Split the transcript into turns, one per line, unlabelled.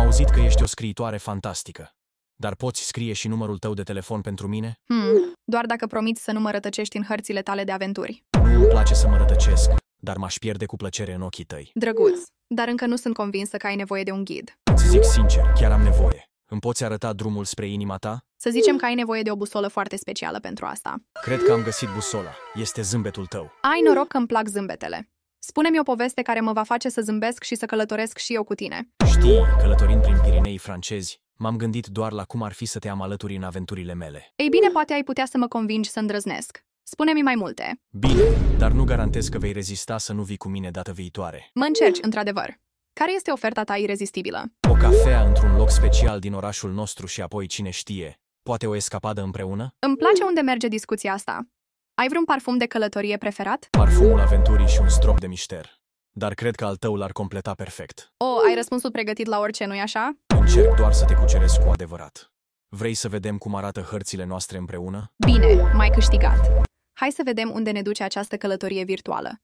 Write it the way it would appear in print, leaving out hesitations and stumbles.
auzit că ești o scriitoare fantastică. Dar poți scrie și numărul tău de telefon pentru mine?
Doar dacă promiți să nu mă rătăcești în hărțile tale de aventuri.
Nu îmi place să mă rătăcesc, dar m-aș pierde cu plăcere în ochii tăi.
Drăguț, dar încă nu sunt convinsă că ai nevoie de un ghid.
Îți zic sincer, chiar am nevoie. Îmi poți arăta drumul spre inima ta?
Să zicem că ai nevoie de o busolă foarte specială pentru asta.
Cred că am găsit busola. Este zâmbetul tău.
Ai noroc că îmi plac zâmbetele. Spune-mi o poveste care mă va face să zâmbesc și să călătoresc și eu cu tine.
Știi, călătorind prin Pirenei francezi, m-am gândit doar la cum ar fi să te am alături în aventurile mele.
Ei bine, poate ai putea să mă convingi să îndrăznesc. Spune-mi mai multe.
Bine, dar nu garantez că vei rezista să nu vii cu mine data viitoare.
Mă încerci, într-adevăr. Care este oferta ta irezistibilă?
O cafea într-un loc special din orașul nostru și apoi, cine știe, poate o escapadă împreună?
Îmi place unde merge discuția asta. Ai vreun parfum de călătorie preferat?
Parfumul aventurii și un strop de mișter. Dar cred că al tău l-ar completa perfect.
Ai răspunsul pregătit la orice, nu-i așa?
Încerc doar să te cuceresc cu adevărat. Vrei să vedem cum arată hărțile noastre împreună?
Bine, m-ai câștigat. Hai să vedem unde ne duce această călătorie virtuală.